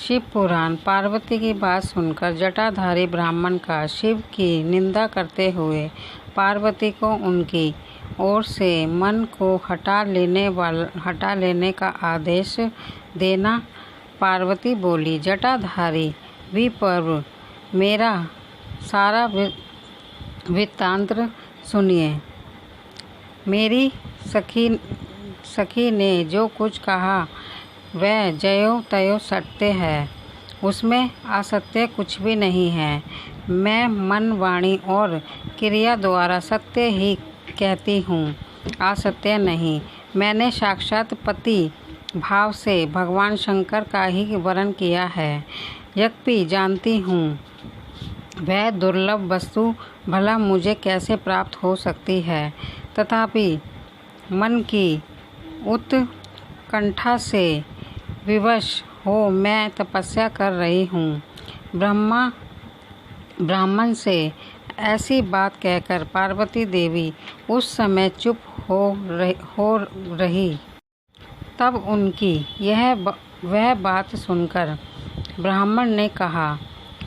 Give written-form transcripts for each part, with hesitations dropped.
शिव पुराण। पार्वती की बात सुनकर जटाधारी ब्राह्मण का शिव की निंदा करते हुए पार्वती को उनकी ओर से मन को हटा लेने का आदेश देना। पार्वती बोली, जटाधारी विप्रवर, मेरा सारा वृत्तांत सुनिए। मेरी सखी ने जो कुछ कहा वह ज्यों त्यों सत्य है, उसमें असत्य कुछ भी नहीं है। मैं मन, वाणी और क्रिया द्वारा सत्य ही कहती हूँ, असत्य नहीं। मैंने साक्षात पति भाव से भगवान शंकर का ही वर्ण किया है। यद्यपि जानती हूँ वह दुर्लभ वस्तु भला मुझे कैसे प्राप्त हो सकती है, तथापि मन की उत्कंठा से विवश हो मैं तपस्या कर रही हूँ। ब्राह्मण से ऐसी बात कहकर पार्वती देवी उस समय चुप हो रही। तब उनकी वह बात सुनकर ब्राह्मण ने कहा,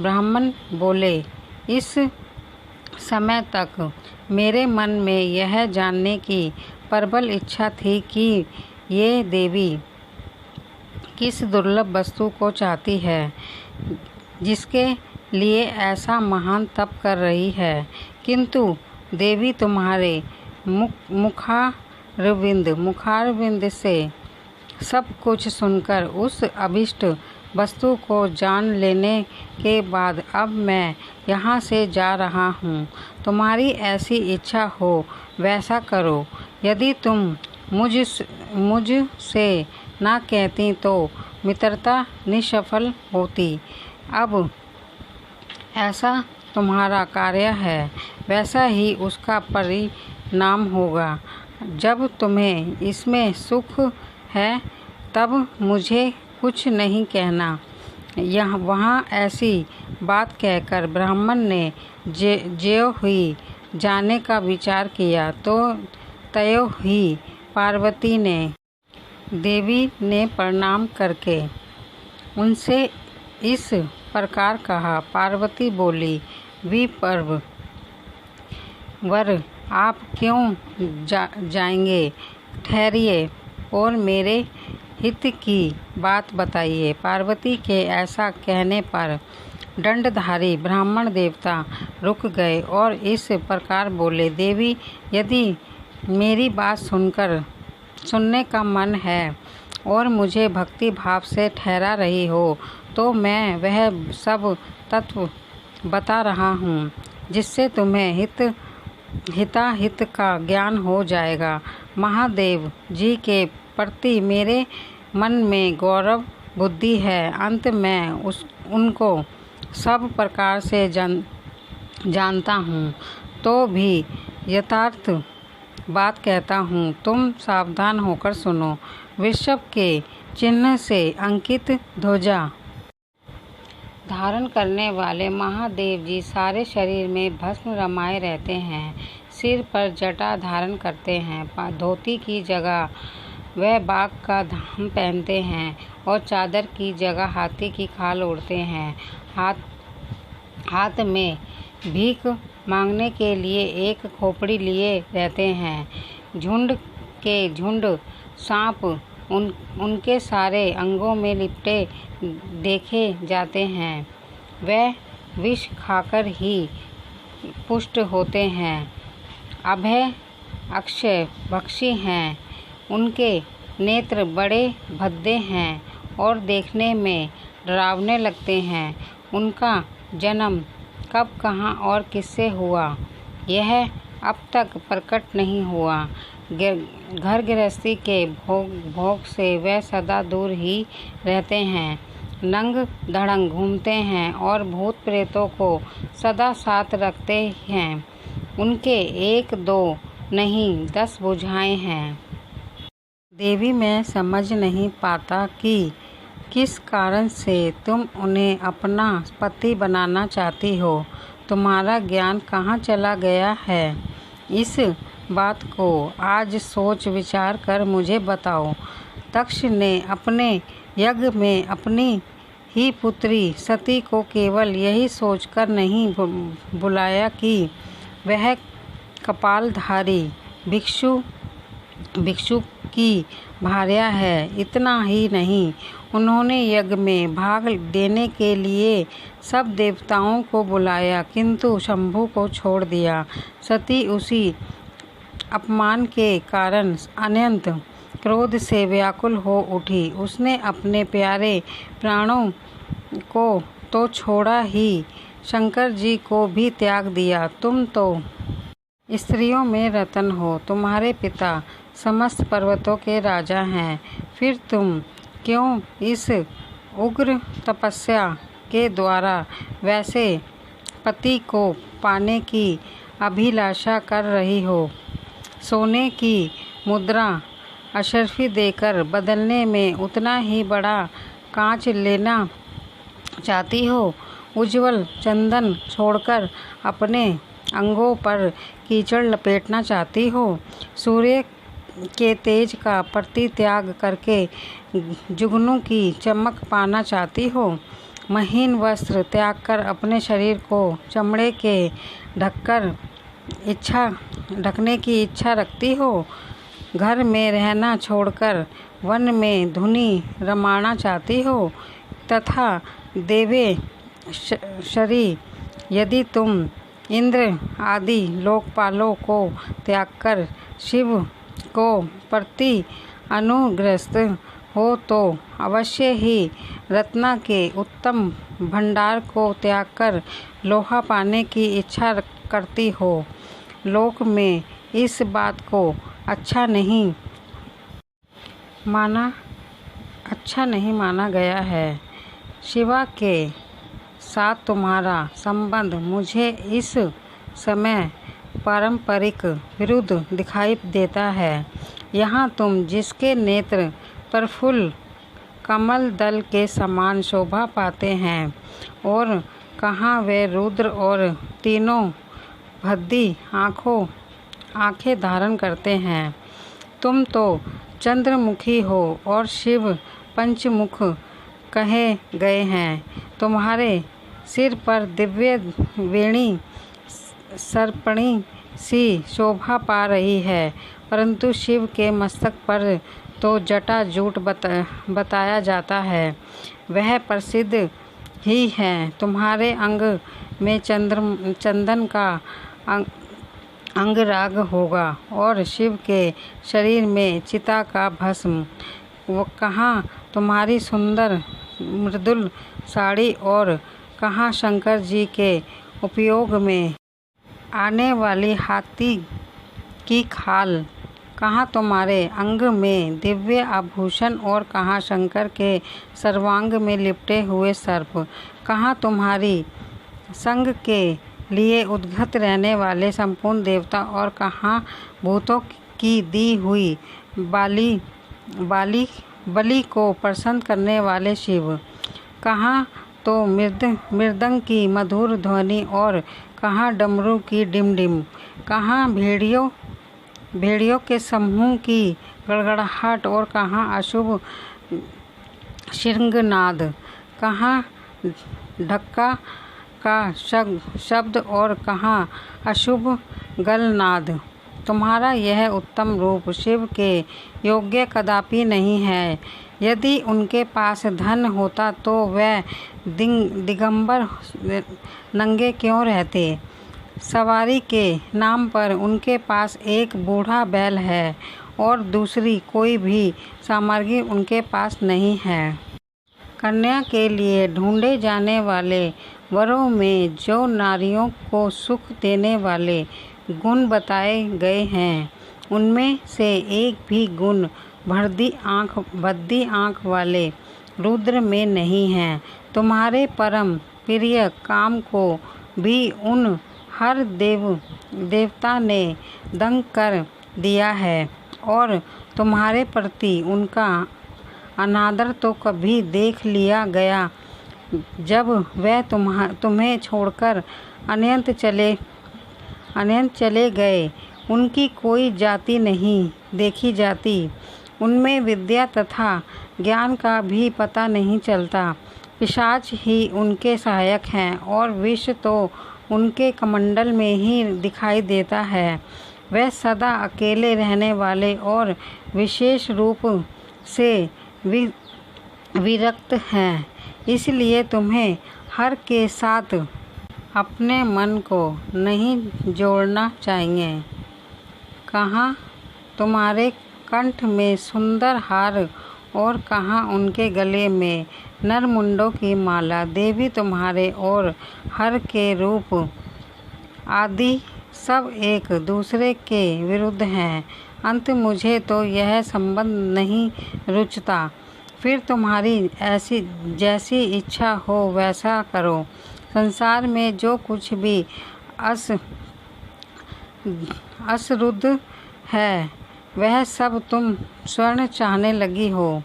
ब्राह्मण बोले, इस समय तक मेरे मन में यह जानने की प्रबल इच्छा थी कि ये देवी किस दुर्लभ वस्तु को चाहती है, जिसके लिए ऐसा महान तप कर रही है। किंतु देवी तुम्हारे मुखारविंद से सब कुछ सुनकर उस अभिष्ट वस्तु को जान लेने के बाद अब मैं यहाँ से जा रहा हूँ। तुम्हारी ऐसी इच्छा हो वैसा करो। यदि तुम मुझसे ना कहती तो मित्रता निष्फल होती। अब ऐसा तुम्हारा कार्य है, वैसा ही उसका परिणाम होगा। जब तुम्हें इसमें सुख है तब मुझे कुछ नहीं कहना। वहाँ ऐसी बात कहकर ब्राह्मण ने ज्यों ही जाने का विचार किया तो त्यों ही पार्वती ने देवी ने प्रणाम करके उनसे इस प्रकार कहा। पार्वती बोली, विप्रवर, आप क्यों जाएंगे? ठहरिए और मेरे हित की बात बताइए। पार्वती के ऐसा कहने पर दंडधारी ब्राह्मण देवता रुक गए और इस प्रकार बोले, देवी, यदि मेरी बात सुनने का मन है और मुझे भक्ति भाव से ठहरा रही हो तो मैं वह सब तत्व बता रहा हूँ जिससे तुम्हें हिताहित का ज्ञान हो जाएगा। महादेव जी के प्रति मेरे मन में गौरव बुद्धि है। अंत में उनको सब प्रकार से जानता हूँ, तो भी यथार्थ बात कहता हूँ। तुम सावधान होकर सुनो। वृषभ के चिन्ह से अंकित ध्वजा धारण करने वाले महादेव जी सारे शरीर में भस्म रमाए रहते हैं। सिर पर जटा धारण करते हैं। धोती की जगह वह बाघ का धाम पहनते हैं और चादर की जगह हाथी की खाल ओढ़ते हैं। हाथ में भीख मांगने के लिए एक खोपड़ी लिए रहते हैं। झुंड के झुंड सांप उनके सारे अंगों में लिपटे देखे जाते हैं। वह विष खाकर ही पुष्ट होते हैं। अभय अक्षय भक्षी हैं। उनके नेत्र बड़े भद्दे हैं और देखने में डरावने लगते हैं। उनका जन्म कब, कहाँ और किससे हुआ, यह अब तक प्रकट नहीं हुआ। घर गृहस्थी के भोग से वह सदा दूर ही रहते हैं। नंग धड़ंग घूमते हैं और भूत प्रेतों को सदा साथ रखते हैं। उनके 1 2 नहीं 10 भुजाएं हैं। देवी, मैं समझ नहीं पाता कि किस कारण से तुम उन्हें अपना पति बनाना चाहती हो। तुम्हारा ज्ञान कहाँ चला गया है? इस बात को आज सोच विचार कर मुझे बताओ। तक्ष ने अपने यज्ञ में अपनी ही पुत्री सती को केवल यही सोचकर नहीं बुलाया कि वह कपालधारी भिक्षु की भार्या है। इतना ही नहीं, उन्होंने यज्ञ में भाग देने के लिए सब देवताओं को बुलाया, किंतु शंभु को छोड़ दिया। सती उसी अपमान के कारण अनंत क्रोध से व्याकुल हो उठी। उसने अपने प्यारे प्राणों को तो छोड़ा ही, शंकर जी को भी त्याग दिया। तुम तो स्त्रियों में रतन हो, तुम्हारे पिता समस्त पर्वतों के राजा हैं, फिर तुम क्यों इस उग्र तपस्या के द्वारा वैसे पति को पाने की अभिलाषा कर रही हो? सोने की मुद्रा अशर्फी देकर बदलने में उतना ही बड़ा कांच लेना चाहती हो? उज्जवल चंदन छोड़कर अपने अंगों पर कीचड़ लपेटना चाहती हो? सूर्य के तेज का परित्याग करके जुगनू की चमक पाना चाहती हो? महीन वस्त्र त्याग कर अपने शरीर को चमड़े के ढकने की इच्छा रखती हो? घर में रहना छोड़कर वन में धुनी रमाना चाहती हो? तथा देवे शरी, यदि तुम इंद्र आदि लोकपालों को त्याग कर शिव को प्रति अनुग्रस्त हो तो अवश्य ही रत्ना के उत्तम भंडार को त्याग कर लोहा पाने की इच्छा करती हो। लोक में इस बात को अच्छा नहीं माना गया है। शिवा के साथ तुम्हारा संबंध मुझे इस समय पारंपरिक विरुद्ध दिखाई देता है। यहाँ तुम जिसके नेत्र प्रफुल्ल कमल दल के समान शोभा पाते हैं, और कहाँ वे रुद्र और तीनों भद्दी आँखें धारण करते हैं। तुम तो चंद्रमुखी हो और शिव पंचमुख कहे गए हैं। तुम्हारे सिर पर दिव्य वेणी सर्पणी सी शोभा पा रही है, परंतु शिव के मस्तक पर तो जटा जूट बताया जाता है। वह प्रसिद्ध ही है। तुम्हारे अंग में चंदन का अंगराग होगा और शिव के शरीर में चिता का भस्म। वो कहाँ तुम्हारी सुंदर मृदुल साड़ी, और कहाँ शंकर जी के उपयोग में आने वाली हाथी की खाल। कहाँ तुम्हारे अंग में दिव्य आभूषण, और कहाँ शंकर के सर्वांग में लिपटे हुए सर्प। कहाँ तुम्हारी संग के लिए उद्गत रहने वाले संपूर्ण देवता, और कहाँ भूतों की दी हुई बलि को प्रसन्न करने वाले शिव। कहाँ तो मृदंग की मधुर ध्वनि, और कहाँ डमरू की डिम। कहाँ भेड़ियों के समूह की गड़गड़ाहट, और कहाँ अशुभ शृंगनाद। कहाँ ढक्का का शब्द, और कहाँ अशुभ गलनाद। तुम्हारा यह उत्तम रूप शिव के योग्य कदापि नहीं है। यदि उनके पास धन होता तो वह दिगंबर नंगे क्यों रहते? सवारी के नाम पर उनके पास एक बूढ़ा बैल है, और दूसरी कोई भी सामग्री उनके पास नहीं है। कन्या के लिए ढूंढे जाने वाले वरों में जो नारियों को सुख देने वाले गुण बताए गए हैं, उनमें से एक भी गुण भद्दी आँख वाले रुद्र में नहीं है। तुम्हारे परम प्रिय काम को भी उन हर देवता ने दंग कर दिया है, और तुम्हारे प्रति उनका अनादर तो कभी देख लिया गया जब वह तुम्हें छोड़कर अनंत चले गए। उनकी कोई जाति नहीं देखी जाती, उनमें विद्या तथा ज्ञान का भी पता नहीं चलता। पिशाच ही उनके सहायक हैं और विष तो उनके कमंडल में ही दिखाई देता है। वह सदा अकेले रहने वाले और विशेष रूप से विरक्त हैं, इसलिए तुम्हें हर के साथ अपने मन को नहीं जोड़ना चाहिए। कहाँ तुम्हारे कंठ में सुंदर हार और कहाँ उनके गले में नरमुंडों की माला। देवी तुम्हारे और हर के रूप आदि सब एक दूसरे के विरुद्ध हैं। अंत मुझे तो यह संबंध नहीं रुचता। फिर तुम्हारी ऐसी जैसी इच्छा हो वैसा करो। संसार में जो कुछ भी असरुद्ध है वह सब तुम स्वर्ण चाहने लगी हो।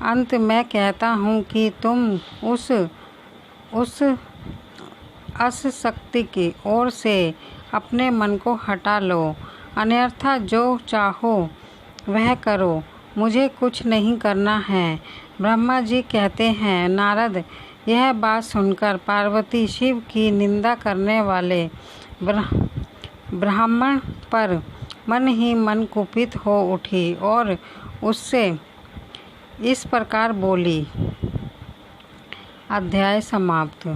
अंत मैं कहता हूँ कि तुम उस असक्ति की ओर से अपने मन को हटा लो, अन्यथा जो चाहो वह करो, मुझे कुछ नहीं करना है। ब्रह्मा जी कहते हैं, नारद, यह बात सुनकर पार्वती शिव की निंदा करने वाले ब्राह्मण पर मन ही मन कुपित हो उठी और उससे इस प्रकार बोली। अध्याय समाप्त।